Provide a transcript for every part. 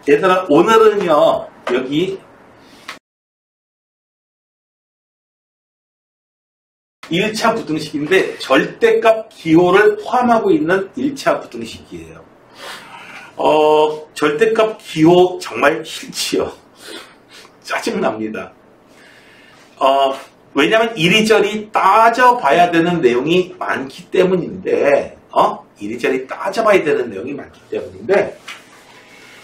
얘들아, 오늘은요, 여기 1차 부등식인데 절대값 기호를 포함하고 있는 1차 부등식이에요. 절대값 기호 정말 싫지요. 짜증납니다. 왜냐면 이리저리 따져봐야 되는 내용이 많기 때문인데, 이리저리 따져봐야 되는 내용이 많기 때문인데,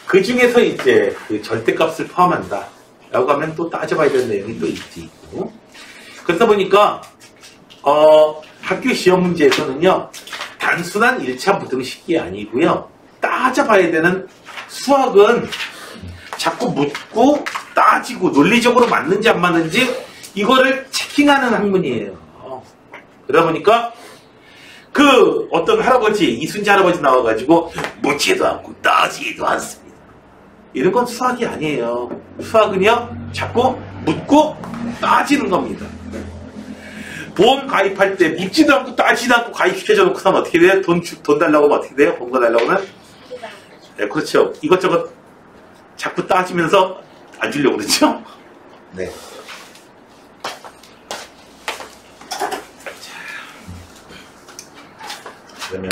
그 중에서 이제 그 절대값을 포함한다 라고 하면 또 따져봐야 되는 내용이 또 있고, 그러다 보니까 학교 시험 문제에서는요, 단순한 1차 부등식이 아니고요, 따져봐야 되는 수학은 자꾸 묻고 따지고 논리적으로 맞는지 안 맞는지 이거를 체킹하는 학문이에요. 그러다 보니까 그 어떤 할아버지, 이순재 할아버지 나와가지고 묻지도 않고 따지지도 않습니다. 이런 건 수학이 아니에요. 수학은요, 자꾸 묻고 따지는 겁니다. 보험 가입할 때 묻지도 않고 따지지도 않고 가입시켜줘 놓고서는 어떻게 돼요? 돈 달라고 하면 어떻게 돼요? 보험료 달라고 하면? 네, 그렇죠. 이것저것 자꾸 따지면서 안 주려고 그러죠? 네. 그러면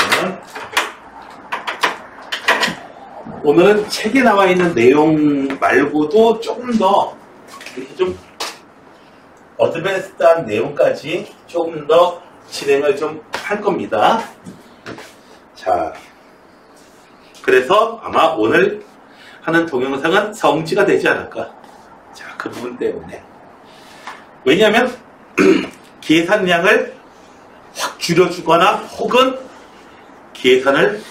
오늘은 책에 나와 있는 내용 말고도 조금 더 이렇게 좀 어드밴스드한 내용까지 조금 더 진행을 좀 할 겁니다. 자, 그래서 아마 오늘 하는 동영상은 성지가 되지 않을까. 자, 그 부분 때문에. 왜냐하면 계산량을 확 줄여주거나 혹은 계산을,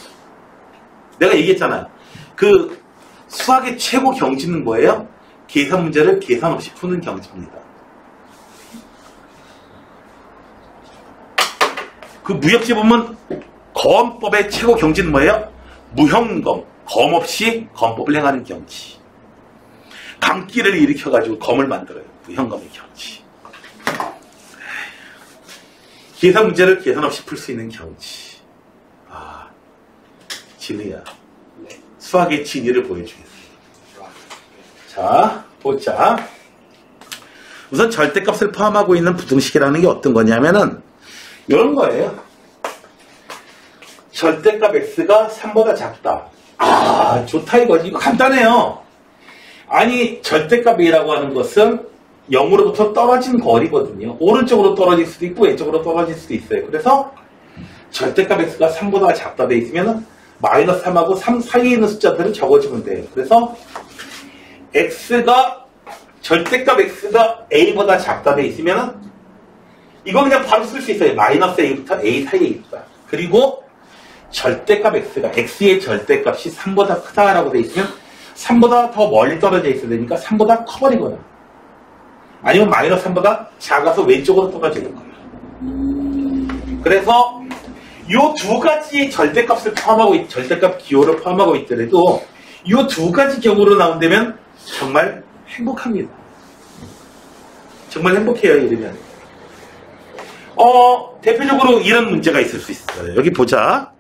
내가 얘기했잖아. 그 수학의 최고 경지는 뭐예요? 계산 문제를 계산 없이 푸는 경지입니다. 그 무역지 보면 검법의 최고 경지는 뭐예요? 무형검, 검 없이 검법을 행하는 경지. 감기를 일으켜가지고 검을 만들어요. 무형검의 경지. 계산 문제를 계산 없이 풀 수 있는 경지. 아, 진리야. 수학의 진리를 보여주겠습니다. 자, 보자. 우선 절대값을 포함하고 있는 부등식이라는 게 어떤 거냐면은 이런 거예요. 절대값 x가 3보다 작다. 아, 좋다 이거지. 이거 간단해요. 아니, 절대값 a라고 하는 것은 0으로부터 떨어진 거리거든요. 오른쪽으로 떨어질 수도 있고 왼쪽으로 떨어질 수도 있어요. 그래서 절대값 x가 3보다 작다 돼 있으면 마이너스 3하고 3 사이에 있는 숫자들은 적어지면 돼요. 그래서 절대값 x가 a보다 작다 돼 있으면 이거 그냥 바로 쓸 수 있어요. 마이너스 a부터 a 사이에 있다. 그리고 절대값 x가 x의 절대값이 3보다 크다라고 돼 있으면 3보다 더 멀리 떨어져 있어야 되니까 3보다 커버리거나 아니면 마이너스 3보다 작아서 왼쪽으로 떨어져 있는 거예요. 그래서 이 두 가지 절대값을 포함하고 절대값 기호를 포함하고 있더라도 이 두 가지 경우로 나온다면 정말 행복합니다. 정말 행복해요. 이러면 대표적으로 이런 문제가 있을 수 있어요. 여기 보자.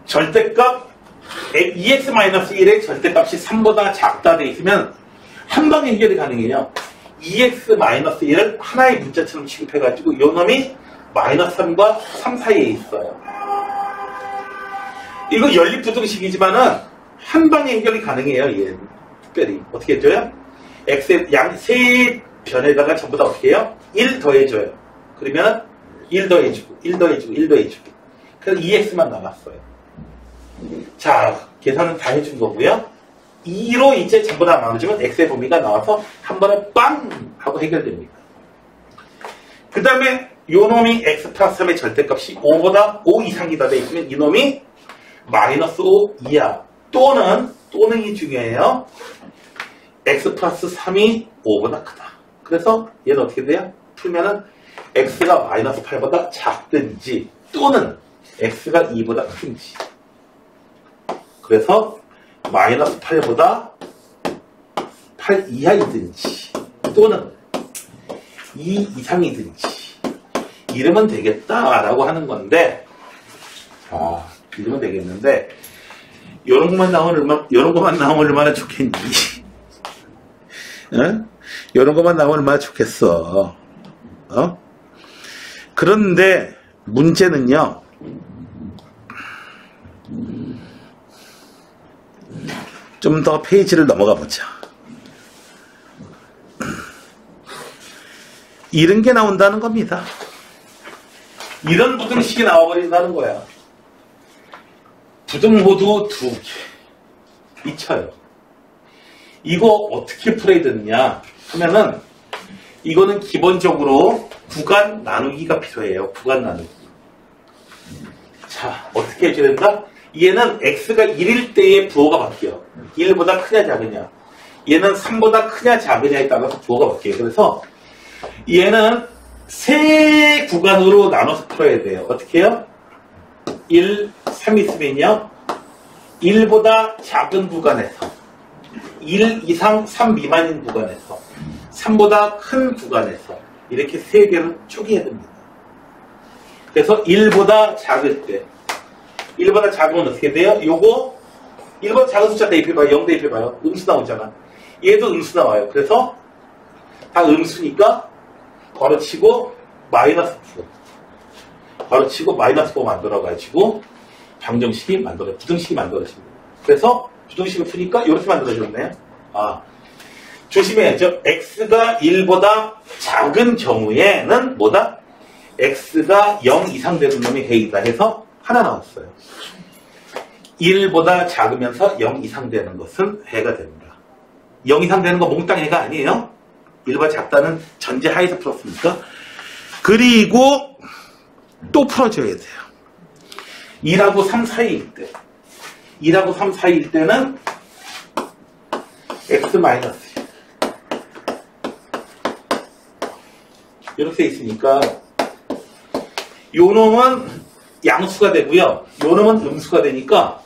절대값 2x-1의 절대값이 3보다 작다 돼 있으면 한 방에 해결이 가능해요. 2x-1을 하나의 문자처럼 취급해가지고 이 놈이 마이너스 3과 3 사이에 있어요. 이거 연립부등식이지만은 한 방에 해결이 가능해요. 얘 특별히 어떻게 해줘요? x의 양 세 변에다가 전부 다 어떻게 해요? 1 더해줘요. 그러면 1 더해주고 1 더해주고 1 더해주고 그래서 2x만 남았어요. 자, 계산은 다 해준 거고요. 2로 이제 전부 다 나눠주면 x의 범위가 나와서 한 번에 빵! 하고 해결됩니다. 그 다음에 요 놈이 x 플러스 3의 절대값이 5 이상이다 돼 있으면 이 놈이 마이너스 5 이하 또는이 중요해요. x 플러스 3이 5보다 크다. 그래서 얘는 어떻게 돼요? 풀면은 x가 마이너스 8보다 작든지 또는 x가 2보다 크든지. 그래서 마이너스 8보다 8 이하이든지 또는 2 이상이든지 이러면 되겠다라고 하는 건데, 이러면 되겠는데 요런 것만 나오면 얼마나 좋겠니? 어? 요런 것만 나오면 얼마나 좋겠어. 어? 그런데 문제는요. 좀 더 페이지를 넘어가 보자. 이런 게 나온다는 겁니다. 이런 부등식이 나와버린다는 거야. 부등호도 2개. 미쳐요. 이거 어떻게 풀어야 되느냐 하면은 이거는 기본적으로 구간 나누기가 필요해요. 구간 나누기. 자, 어떻게 해줘야 된다? 얘는 x가 1일 때의 부호가 바뀌어. 1보다 크냐 작으냐. 얘는 3보다 크냐 작으냐에 따라서 부호가 바뀌어요. 그래서 얘는 세 구간으로 나눠서 풀어야 돼요. 어떻게 해요? 1, 3 있으면요. 1보다 작은 구간에서 1 이상 3 미만인 구간에서 3보다 큰 구간에서 이렇게 세 개를 쪼개야 됩니다. 그래서 1보다 작을 때 1보다 작으면 어떻게 돼요? 요거 1보다 작은 숫자 대입해봐요. 0 대입해봐요. 음수 나오잖아. 얘도 음수 나와요. 그래서 다 음수니까 괄호치고 마이너스 9 괄호치고 마이너스 9 만들어가지고 방정식이 부등식이 만들어집니다. 그래서 부등식을 푸니까 이렇게 만들어졌네요. 아, 조심해야죠. x가 1보다 작은 경우에는 뭐다? x가 0 이상 되는 놈이 해이다 해서 하나 나왔어요. 1보다 작으면서 0 이상 되는 것은 해가 됩니다. 0 이상 되는 거 몽땅 해가 아니에요. 1보다 작다는 전제 하에서 풀었으니까. 그리고 또 풀어줘야 돼요. 2하고 3 사이일 때 2하고 3 사이일 때는 x 마이너스 이렇게 돼 있으니까 요 놈은 양수가 되고요. 요 놈은 음수가 되니까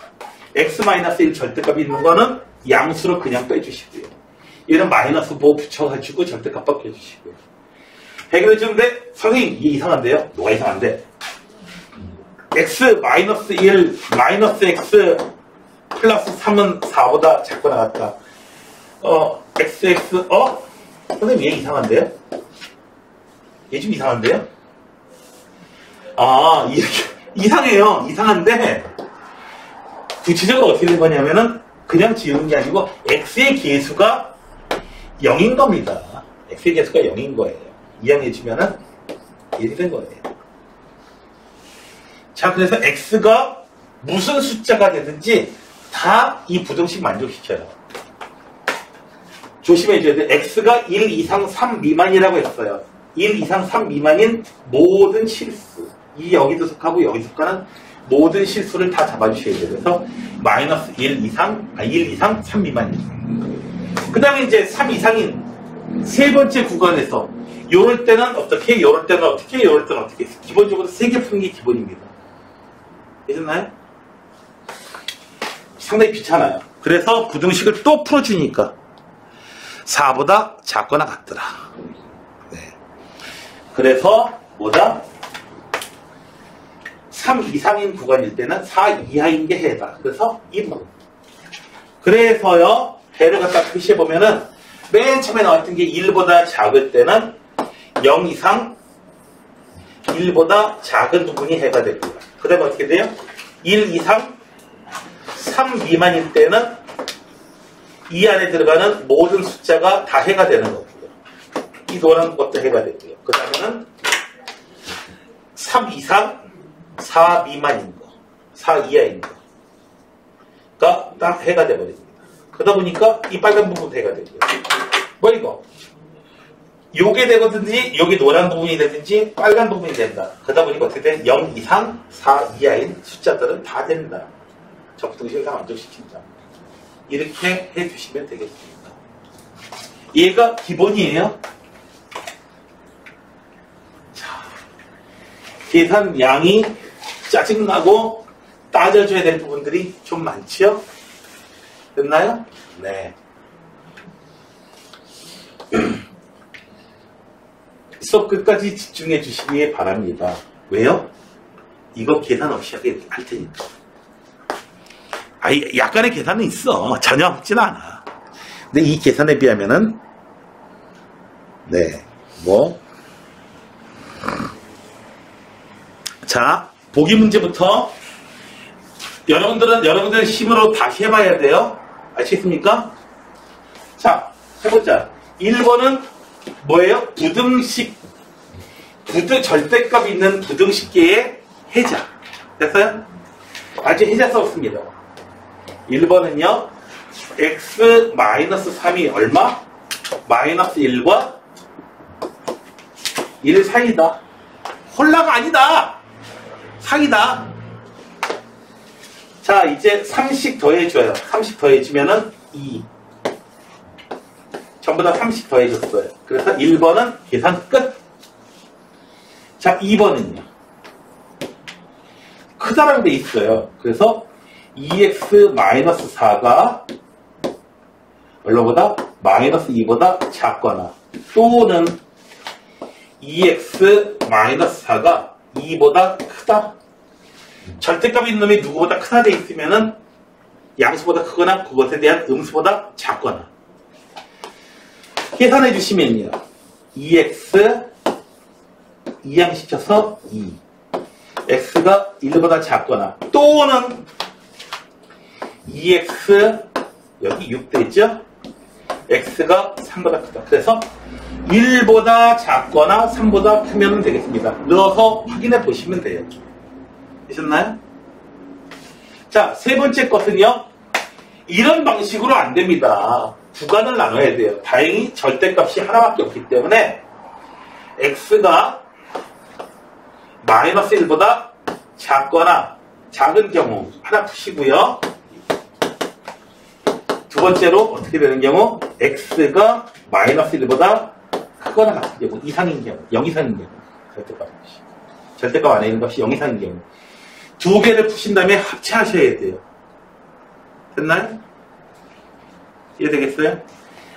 x-1 절대값이 있는 거는 양수로 그냥 빼주시고요. 얘는 마이너스 뭐 붙여가지고 절대값 바꿔주시고요. 해결해 주는데 선생님 이게 이상한데요? 뭐가 이상한데? x-1 마이너스 x 플러스 3은 4보다 작거나 같다. xx 선생님 얘 이상한데요? 얘 좀 이상한데요? 아, 이렇게 이상해요. 이상한데 구체적으로 어떻게 된 거냐면은 그냥 지우는 게 아니고 x의 계수가 0인 겁니다. x의 계수가 0인 거예요. 이해해 주면은 이렇게 된 거예요. 자, 그래서 x가 무슨 숫자가 되든지 다 이 부등식 만족시켜요. 조심해 줘야 돼. x가 1 이상 3 미만이라고 했어요. 1 이상 3 미만인 모든 실수. 이 여기도 속하고 여기 속하는 모든 실수를 다 잡아주셔야 돼요. 그래서 마이너스 1 이상 3 미만입니다. 그 다음에 이제 3 이상인 세 번째 구간에서 요럴 때는 어떻게, 요럴 때는 어떻게, 요럴 때는 어떻게. 기본적으로 3개 푸는 게 기본입니다. 되셨나요? 상당히 귀찮아요. 그래서 부등식을 또 풀어주니까 4보다 작거나 같더라. 네. 그래서 뭐다? 3 이상인 구간일 때는 4 이하인 게 해다. 그래서 2번. 그래서요, 해를 갖다 표시해보면은 맨 처음에 나왔던 게 1보다 작을 때는 0 이상 1보다 작은 부분이 해가 되고요. 그 다음에 어떻게 돼요? 1 이상 3 미만일 때는 이 안에 들어가는 모든 숫자가 다 해가 되는 거고요. 이 노란 것도 해가 되고요. 그 다음에는 3 이상 4 미만인 거, 4 이하인 거가 딱 해가 돼버립니다. 그러다 보니까 이 빨간 부분도 해가 되고요. 뭐 이거? 요게 되거든지, 여기 노란 부분이 되든지, 빨간 부분이 된다. 그러다 보니까 어떻게 돼? 0 이상 4 이하인 숫자들은 다 된다. 적등식을 다 만족시킨다. 이렇게 해주시면 되겠습니다. 얘가 기본이에요. 자, 계산 양이 짜증나고 따져줘야 될 부분들이 좀 많지요? 됐나요? 네. 수업 끝까지 집중해 주시기 바랍니다. 왜요? 이거 계산 없이 할 테니까. 약간의 계산은 있어. 전혀 없진 않아. 근데 이 계산에 비하면은, 네, 뭐. 자, 보기 문제부터 여러분들은 심으로 다시 해봐야 돼요. 아시겠습니까? 자, 해보자. 1번은 뭐예요? 절대값 있는 부등식계의 해자. 됐어요? 아직 해자 썼습니다. 1번은요, x-3이 얼마? 마이너스 1과 1 사이다. 홀라가 아니다. 사이다. 자, 이제 3씩 더해줘요. 3씩 더해주면은 2. 전부 다 3씩 더해줬어요. 그래서 1번은 계산 끝. 자, 2번은요. 크다라고 돼 있어요. 그래서 2x-4가 얼마보다? 마이너스 2보다 작거나 또는 2x-4가 2보다 크다. 절대값 있는 놈이 누구보다 크다 돼 있으면은 양수보다 크거나 그것에 대한 음수보다 작거나. 계산해 주시면요. 2x 2양시켜서 2. x가 1보다 작거나 또는 2x 여기 6 되죠? x가 3보다 크다. 그래서 1보다 작거나 3보다 크면 되겠습니다. 넣어서 확인해 보시면 돼요. 되셨나요? 자, 세 번째 것은요. 이런 방식으로 안 됩니다. 구간을 나눠야 돼요. 다행히 절대값이 하나밖에 없기 때문에 x가 마이너스 1보다 작거나 작은 경우 하나 푸시고요. 두 번째로 어떻게 되는 경우 x가 마이너스 1보다 크거나 같은 경우 이상인 경우 0 이상인 경우 절대값 안에 있는 값이 0 이상인 경우 두 개를 푸신 다음에 합체하셔야 돼요. 됐나요? 이해되겠어요?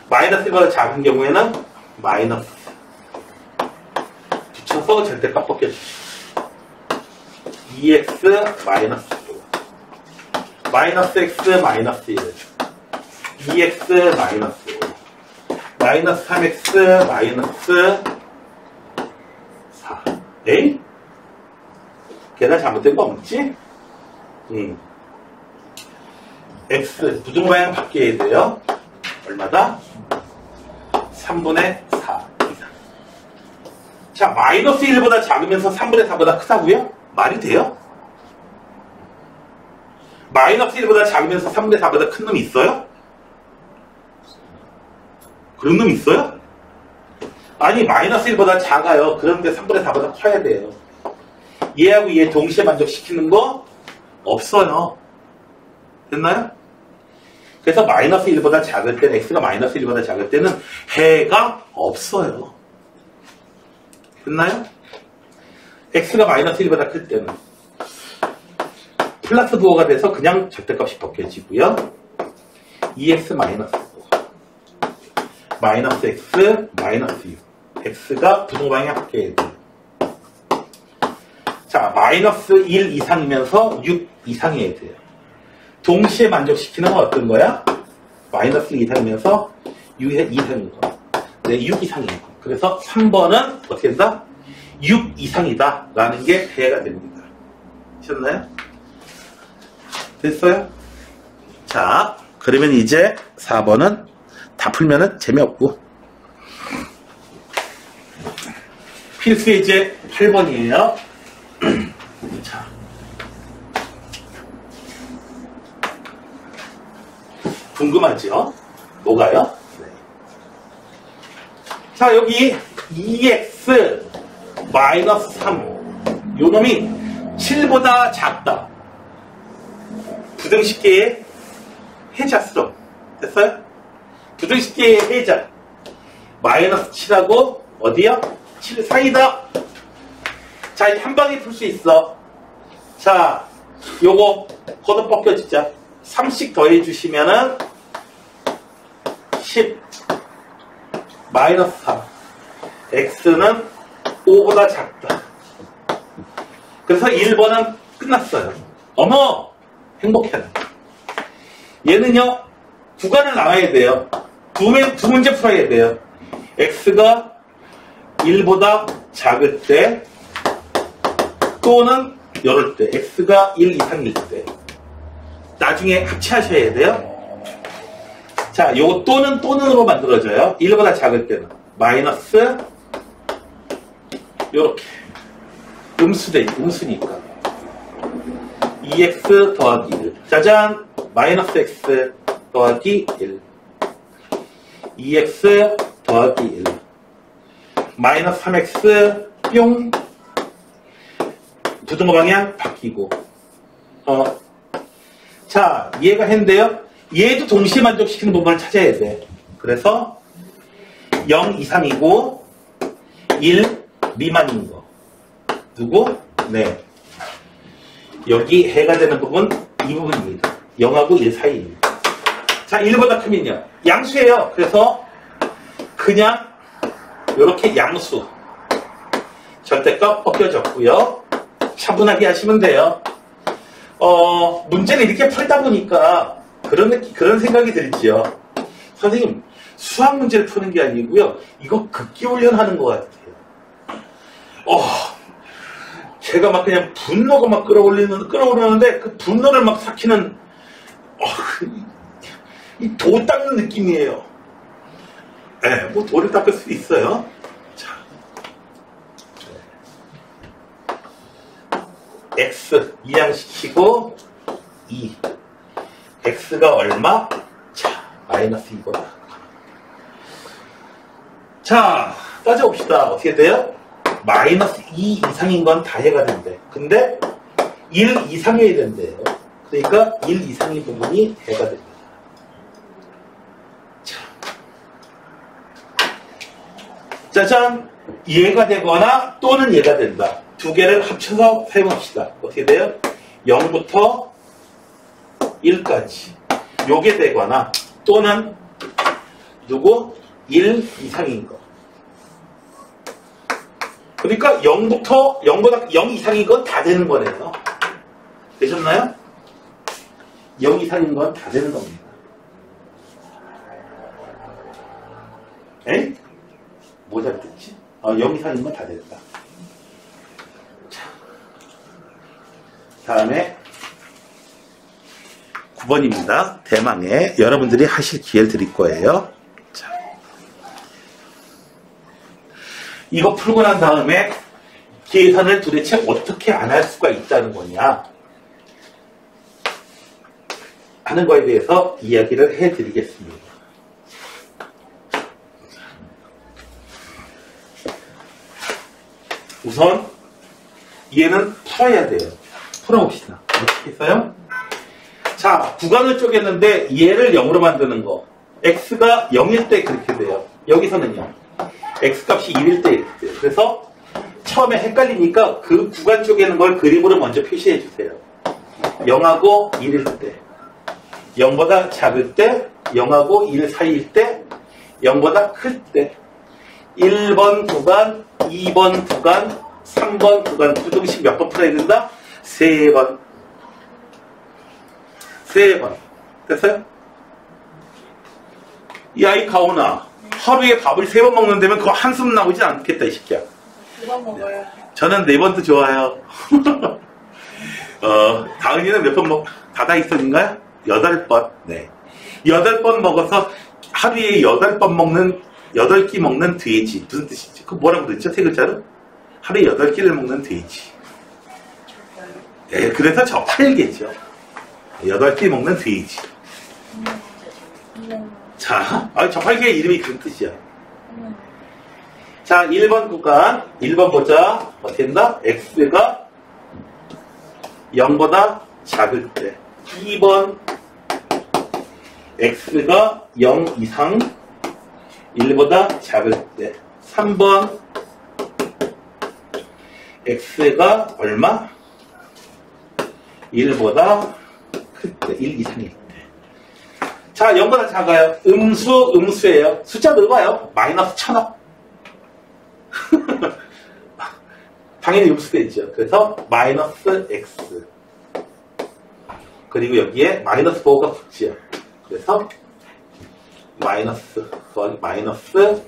마이너스 1보다 작은 경우에는 마이너스 붙여서 절대값 벗겨주시죠. 2x 마이너스 5 마이너스 x 마이너스 1 2x 마이너스 5 마이너스 3x 마이너스 4 에이? 계산 잘못된 거 없지? x 부등방향 바뀌어야 돼요. 얼마다? 3분의 4 이상. 자, 마이너스 1보다 작으면서 3분의 4보다 크다고요? 말이 돼요? 마이너스 1보다 작으면서 3분의 4보다 큰 놈이 있어요? 그런 놈 있어요? 아니, 마이너스 1보다 작아요. 그런데 3분의 4보다 커야 돼요. 얘하고 얘 동시에 만족시키는 거 없어요. 됐나요? 그래서 마이너스 1보다 작을 때는 x가 마이너스 1보다 작을 때는 해가 없어요. 됐나요? x가 마이너스 1보다 클 때는 플러스 부호가 돼서 그냥 절대값이 벗겨지고요. 2x 마이너스 5 마이너스 x 마이너스 6 x가 부등방향 바뀌어야 돼요. 자, 마이너스 1 이상이면서 6 이상이어야 돼요. 동시에 만족시키는 건 어떤 거야? 마이너스 1 이상이면서 6 이상인 거. 네, 6 이상인 거. 그래서 3번은 어떻게 된다? 6 이상이다 라는 게 해가 됩니다. 아셨나요? 됐어요? 자, 그러면 이제 4번은 다 풀면은 재미없고 필수 예제 8번이에요. 자, 궁금하죠? 뭐가요? 네. 자, 여기 2x 마이너스 3 요놈이 7보다 작다. 부등식계의 해자수로 됐어요? 부등식계의 해자 마이너스 7하고 어디요? 7 사이다. 자, 이제 한 방에 풀 수 있어. 자, 요거 걷어 벗겨지자. 3씩 더해 주시면은 10 마이너스 3 x는 5보다 작다. 그래서 1번은 끝났어요. 어머! 행복해라. 얘는요, 구간을 나와야 돼요. 두 문제 풀어야 돼요. x가 1보다 작을 때, 또는 이럴 때, x가 1 이상일 때. 나중에 합치하셔야 돼요. 자, 요거 또는으로 만들어져요. 1보다 작을 때는. 마이너스, 요렇게. 음수니까. 2x 더하기 1. 짜잔! 마이너스 x 더하기 1. 2x 더하기 1. 마이너스 3x 뿅. 부등호 방향 바뀌고. 자, 얘가 했는데요. 얘도 동시에 만족시키는 부분을 찾아야 돼. 그래서 0 이상이고 1 미만인 거. 누구? 네. 여기 해가 되는 부분 이 부분입니다. 0하고 1 사이입니다. 자, 1보다 크면요. 양수예요. 그래서 그냥 이렇게 양수. 절대값 벗겨졌고요. 차분하게 하시면 돼요. 문제를 이렇게 풀다 보니까 그런 생각이 들지요. 선생님, 수학 문제를 푸는 게 아니고요. 이거 극기 훈련하는 것 같아요. 제가 막 그냥 분노가 막 끌어오르는데 그 분노를 막 삭히는 이 돌 닦는 느낌이에요. 네, 뭐 돌을 닦을 수 있어요. 자, x 이항시키고 2. x가 얼마? 자, 마이너스 2보다. 자, 따져봅시다. 어떻게 돼요? 마이너스 2 이상인 건 다 해가 된대. 근데 1 이상이어야 된대요. 그러니까 1 이상인 부분이 해가 됩니다. 자. 짜잔! 얘가 되거나 또는 얘가 된다. 두 개를 합쳐서 사용합시다. 어떻게 돼요? 0부터 1까지. 요게 되거나 또는 누구? 1 이상인 거. 그러니까 0보다 0 이상인 건 다 되는 거네요. 되셨나요? 0 이상인 건 다 되는 겁니다. 에? 뭐 잘됐지? 0 이상인 건 다 됐다. 자, 다음에 9번입니다. 대망의 여러분들이 하실 기회를 드릴 거예요. 자, 이거 풀고 난 다음에 계산을 도대체 어떻게 안 할 수가 있다는 거냐 하는 거에 대해서 이야기를 해드리겠습니다. 우선 얘는 풀어야 돼요. 풀어봅시다. 어떻게 했어요? 자, 구간을 쪼갰는데 얘를 0으로 만드는 거. x가 0일 때 그렇게 돼요. 여기서는요. x값이 1일 때 이렇게 돼요. 그래서 처음에 헷갈리니까 그 구간 쪼개는 걸 그림으로 먼저 표시해 주세요. 0하고 1일 때, 0보다 작을 때, 0하고 1 사이일 때, 0보다 클 때, 1번 구간, 2번 구간, 3번 구간 부등식 몇 번 풀어야 된다? 3번. 3번. 됐어요? 이 아이 가오나 하루에 밥을 3번 먹는다면 그거 한숨 나오지 않겠다 이 새끼야. 2번 먹어요. 저는 4번도 좋아요. 다은이는 몇 번 다다 있었는가요? 8번. 네. 8번 먹어서 하루에 8번 먹는 8끼 먹는 돼지. 무슨 뜻이지? 그 뭐라고 그랬죠? 세 글자로? 하루에 8끼를 먹는 돼지. 네, 그래서 저 팔겠죠. 8끼 먹는 돼지. 자, 저팔계의 이름이 그런 뜻이야. 자, 1번 구간, 1번 보자. 어떻게 된다? x가 0보다 작을 때. 2번, x가 0 이상 1보다 작을 때. 3번, x가 얼마? 1보다 클 때, 1 이상일 때. 자, 0보다 작아요. 음수예요. 숫자 넓어요. 마이너스 1000억. 당연히 음수되죠. 그래서 마이너스 x. 그리고 여기에 마이너스 보호가 붙지요. 그래서 마이너스 더하기 마이너스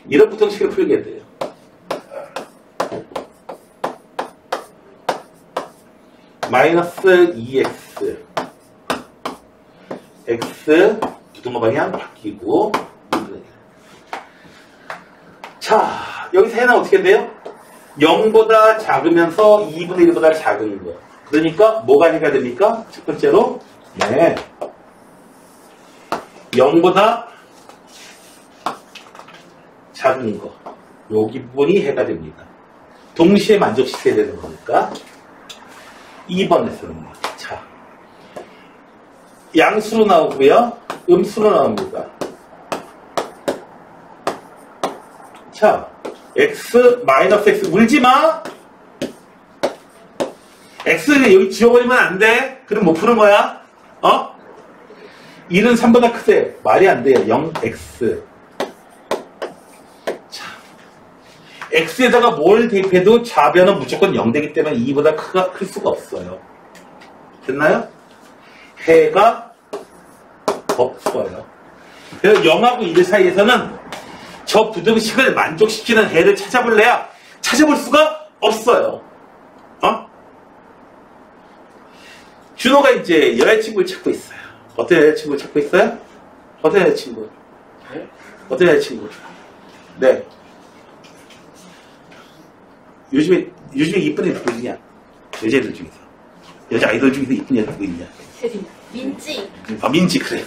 이런 부등식을 풀게 돼요. 마이너스 2x x 부등호 방향 바뀌고 자 여기서 해는 어떻게 돼요? 0보다 작으면서 2분의 1보다 작은 거. 그러니까 뭐가 해가 됩니까? 첫 번째로 네 0보다 작은 거. 여기 부분이 해가 됩니다. 동시에 만족시켜야 되는 거니까 2번에서는 자 양수로 나오고요. 음수로 나옵니다. 자 x 마이너스 x 물지마. x를 여기 지워버리면 안 돼. 그럼 못 푸는 거야. 1은 3보다 크대. 말이 안 돼요. 0x. 자, x에다가 뭘 대입해도 좌변은 무조건 0 되기 때문에 2보다 클 수가 없어요. 됐나요? 해가 없어요. 그래서 0하고 1 사이에서는 저 부등식을 만족시키는 해를 찾아볼래야 찾아볼 수가 없어요. 준호가 이제 여자친구를 찾고 있어요. 어떤 여자친구를 찾고 있어요? 어떤 여자친구? 네? 어떤 여자친구? 네. 요즘에 이쁜 애 누구 있냐? 여자애들 중에서. 여자 아이돌 중에서 이쁜 애 누구 있냐? 민지. 민지, 그래.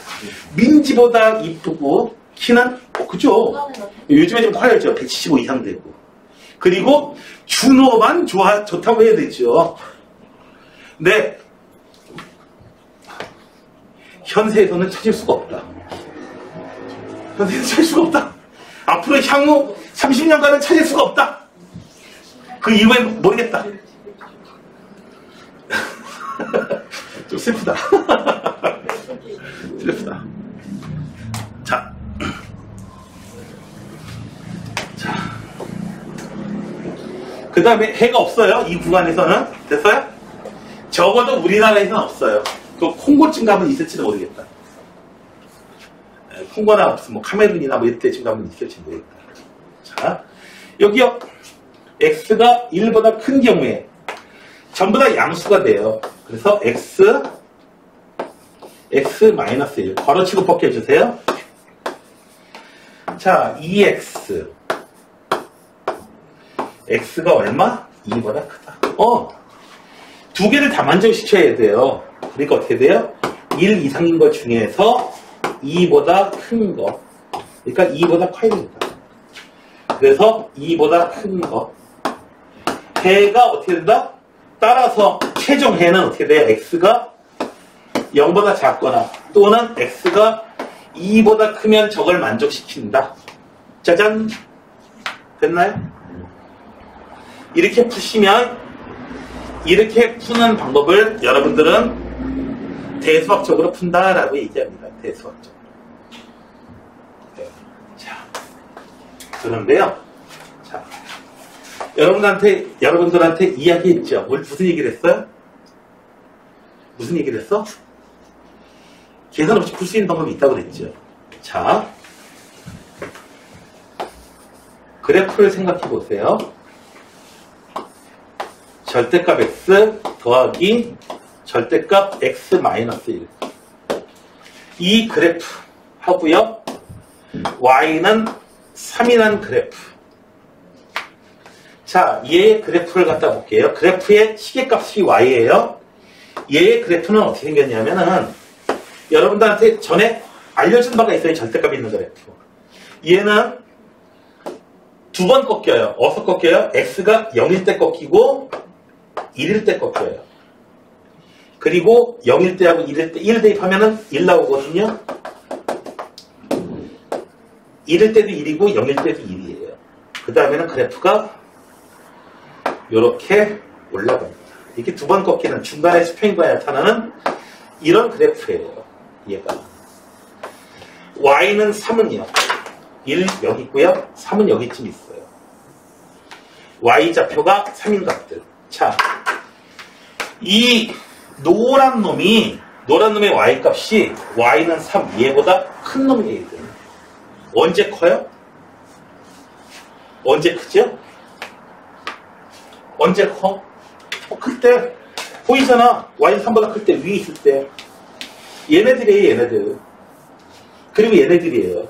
민지보다 이쁘고, 키는, 그죠? 요즘에 좀 커야죠. 175 이상 되고. 그리고, 준호만 좋다고 해야 되죠. 네. 현세에서는 찾을 수가 없다. 현세에서 찾을 수가 없다. 앞으로 향후 30년간은 찾을 수가 없다. 그 이유엔 모르겠다. 좀 슬프다. 슬프다. 자. 그 다음에 해가 없어요. 이 구간에서는. 됐어요? 적어도 우리나라에서는 없어요. 그 콩고쯤 가면 있을지도 모르겠다. 콩고나 무슨 뭐 카메룬이나 뭐 이때쯤 가면 있을지 모르겠다. 자, 여기요. x가 1보다 큰 경우에 전부 다 양수가 돼요. 그래서 x 마이너스 1 괄호치고 벗겨주세요. 자, 2x x가 얼마? 2보다 크다. 두 개를 다 만족시켜야 돼요. 그러니까 어떻게 돼요? 1 이상인 것 중에서 2보다 큰 거. 그러니까 2보다 커야 됩니다. 그래서 2보다 큰 거. 해가 어떻게 된다? 따라서 최종 해는 어떻게 돼요? x가 0보다 작거나 또는 x가 2보다 크면 저걸 만족시킨다. 짜잔! 됐나요? 이렇게 푸시면 이렇게 푸는 방법을 여러분들은 대수학적으로 푼다라고 얘기합니다. 대수학적으로. 네. 자, 그런데요. 자, 여러분들한테 이야기했죠. 무슨 얘기를 했어요? 무슨 얘기를 했어? 계산 없이 풀 수 있는 방법이 있다고 그랬죠. 자, 그래프를 생각해 보세요. 절대값 x 더하기 절대값 x 마이너스 1. 이 그래프 하고요. y는 3이라는 그래프. 자, 얘의 그래프를 갖다 볼게요. 그래프의 시계값이 y예요. 얘의 그래프는 어떻게 생겼냐면은 여러분들한테 전에 알려준 바가 있어요. 절대값이 있는 그래프. 얘는 두 번 꺾여요. 어디서 꺾여요? x가 0일 때 꺾이고 1일 때 꺾여요. 그리고 0일 때하고 1일 때 1 대입하면은 1 나오거든요. 1일 때도 1이고 0일 때도 1이에요. 그 다음에는 그래프가 이렇게 올라갑니다. 이렇게 두 번 꺾이는 중간에 수평과 나타나는 이런 그래프예요. 얘가. y는 3은요. 1 여기 있고요. 3은 여기쯤 있어요. y 좌표가 3인 값들. 자, 이 노란 놈의 y값이 y는 3, 얘보다 큰 놈이 돼야 돼요. 언제 커요? 언제 크죠? 언제 커? 클 때 보이잖아. y는 3보다 클 때, 위에 있을 때. 얘네들이에요, 얘네들. 그리고 얘네들이에요.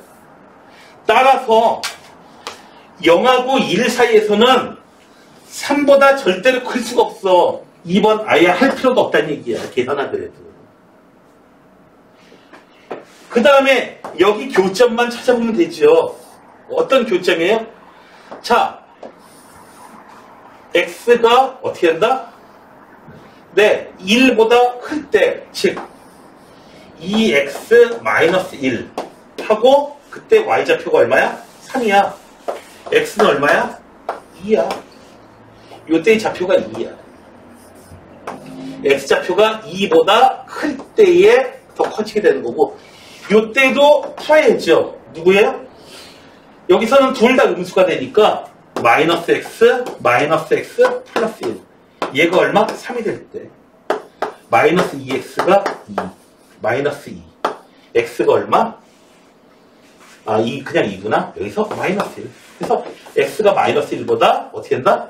따라서 0하고 1 사이에서는 3보다 절대로 클 수가 없어. 2번 아예 할 필요도 없다는 얘기야. 계산하더라도. 그 다음에 여기 교점만 찾아보면 되죠. 어떤 교점이에요? 자, x가 어떻게 한다? 네, 1보다 클 때, 즉 2x-1 하고 그때 y좌표가 얼마야? 3이야. x는 얼마야? 2야. 요때의 좌표가 2야. x좌표가 2보다 클 때에 더 커지게 되는 거고, 요때도 풀어야죠. 누구예요? 여기서는 둘 다 음수가 되니까 마이너스 x 플러스 1. 얘가 얼마? 3이 될 때. 마이너스 2x가 2. 마이너스 2. x가 얼마? 아, 그냥 2구나? 여기서 마이너스 1. 그래서 x가 마이너스 1보다 어떻게 된다?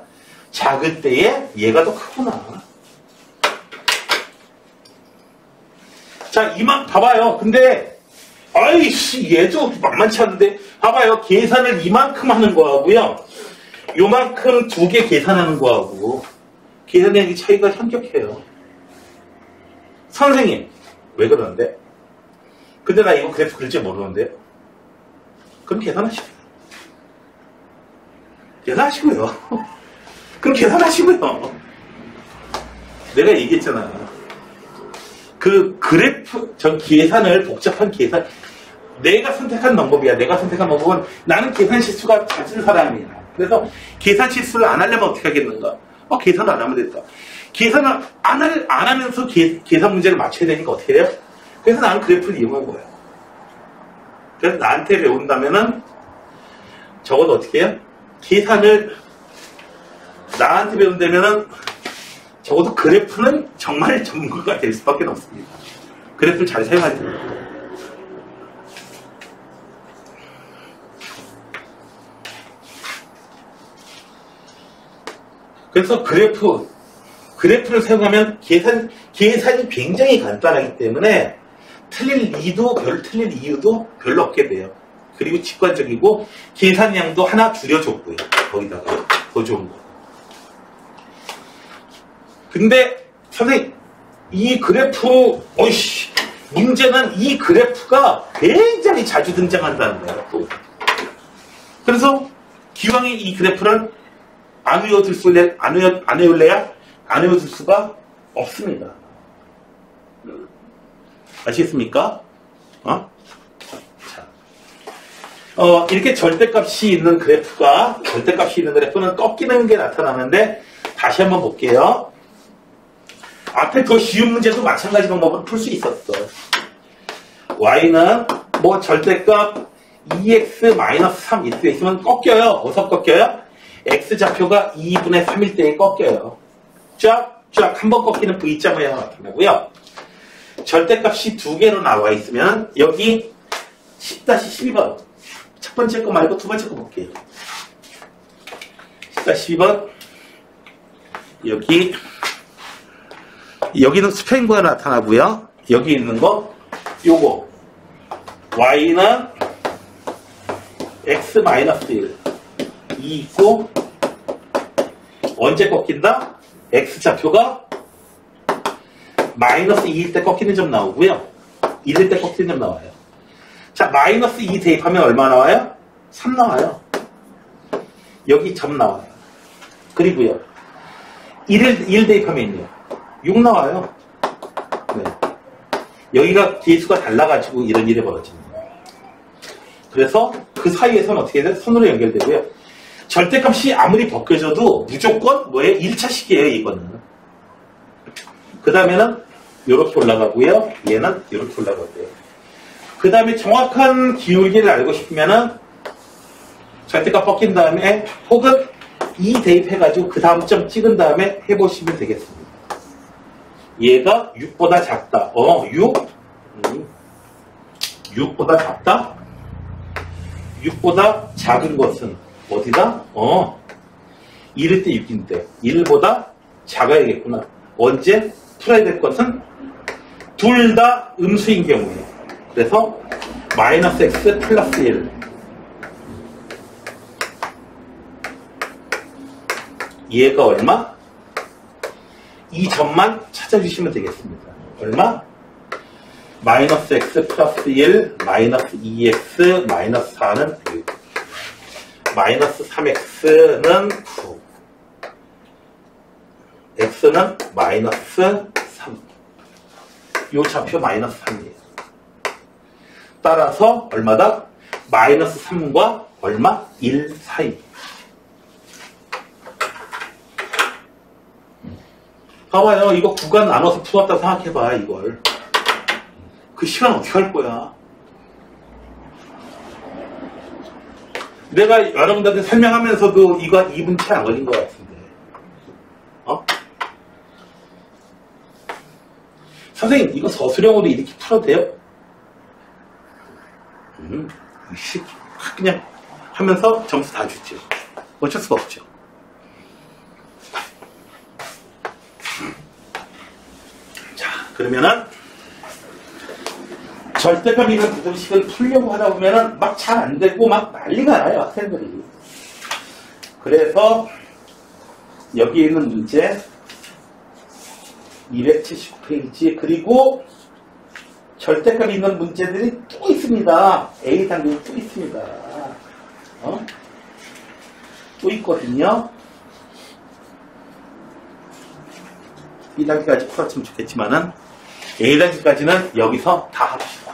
작을 때에 얘가 더 크구나. 자, 이만 봐봐요. 근데 아이씨, 얘도 만만치 않은데 봐봐요. 계산을 이만큼 하는 거하고요, 요만큼 두 개 계산하는 거하고 계산의 차이가 현격해요. 선생님, 왜 그러는데? 근데 나 이거 그래프 그릴 줄 모르는데? 그럼 계산하시고요. 계산하시고요. 그럼 계산하시고요. 내가 얘기했잖아. 그 그래프, 계산을, 복잡한 계산, 내가 선택한 방법이야. 내가 선택한 방법은 나는 계산 실수가 잦은 사람이야. 그래서 계산 실수를 안 하려면 어떻게 하겠는가? 계산을 안 하면 됐다. 계산을 안 하면서 계산 문제를 맞춰야 되니까 어떻게 해요? 그래서 나는 그래프를 이용한 거야. 그래서 나한테 배운다면은 적어도 어떻게 해요? 계산을 나한테 배운다면은 적어도 그래프는 정말 전문가가 될 수밖에 없습니다. 그래프를 잘 사용해야 됩니다. 그래서 그래프를 사용하면 계산이 굉장히 간단하기 때문에 틀릴 이유도 별로 없게 돼요. 그리고 직관적이고 계산량도 하나 줄여줬고요. 거기다가 더 좋은 거. 근데 선생님, 이 그래프, 문제는 이 그래프가 굉장히 자주 등장한다는 거예요. 또. 그래서 기왕에 이 그래프를 안 외워둘 수가 없습니다. 아시겠습니까? 이렇게 절대값이 있는 그래프는 꺾이는 게 나타나는데, 다시 한번 볼게요. 앞에 더 쉬운 문제도 마찬가지 방법으로 풀 수 있었어. y는 뭐 절대값 2x-3 이렇게 있으면 꺾여요. 어디서 꺾여요? x좌표가 2분의 3일 때에 꺾여요. 쫙 한 번 꺾이는 V자 모양이 나타나고요. 절대값이 두 개로 나와 있으면 여기 10-12번 첫 번째 거 말고 두 번째 거 볼게요. 10-12번 여기는 스페인어가 나타나고요. 여기 있는 거 요거 y는 x-1 2 있고 언제 꺾인다? x좌표가 마이너스 2일 때 꺾이는 점 나오고요. 1일 때 꺾이는 점 나와요. 자, 마이너스 2 대입하면 얼마 나와요? 3 나와요. 여기 점 나와요. 그리고요. 1 대입하면요. 6 나와요. 네. 여기가 개수가 달라가지고 이런 일이 벌어집니다. 그래서 그 사이에서는 어떻게 돼요? 선으로 연결되고요. 절대값이 아무리 벗겨져도 무조건 뭐예요? 1차식이에요, 이거는. 그 다음에는 이렇게 올라가고요. 얘는 이렇게 올라가고요. 그 다음에 정확한 기울기를 알고 싶으면은 절대값 벗긴 다음에 혹은 2 대입해가지고 그 다음 점 찍은 다음에 해보시면 되겠습니다. 얘가 6보다 작다. 6보다 작다? 6보다 작은 것은 어디다? 이럴 때 6인데 1보다 작아야겠구나. 언제? 풀어야 될 것은 둘 다 음수인 경우에. 그래서 마이너스 x 플러스 1. 얘가 얼마? 이 점만 찾아주시면 되겠습니다. 얼마? 마이너스 x 플러스 1, 마이너스 2x, 마이너스 4는 6. 마이너스 3x는 9. x는 마이너스 3. 요 좌표 마이너스 3이에요. 따라서 얼마다? 마이너스 3과 얼마? 1 사이. 봐봐요. 이거 구간 나눠서 풀었다 생각해봐, 이걸. 그 시간 어떻게 할 거야? 내가 여러분들한테 설명하면서도 이거 2분 채 안 걸린 것 같은데. 선생님, 이거 서술형으로 이렇게 풀어도 돼요? 그냥 하면서 점수 다 주죠. 어쩔 수가 없죠. 자, 그러면은 절대값 있는 부등식을 풀려고 하다 보면은 막 잘 안 되고 막 난리가 나요, 학생들이. 그래서 여기 있는 문제 279페이지 그리고 절대값 있는 문제들이 또 있습니다. A 단계가 또 있습니다. 또 있거든요. B 단계까지 풀었으면 좋겠지만은 A 단계까지는 여기서 다 합시다.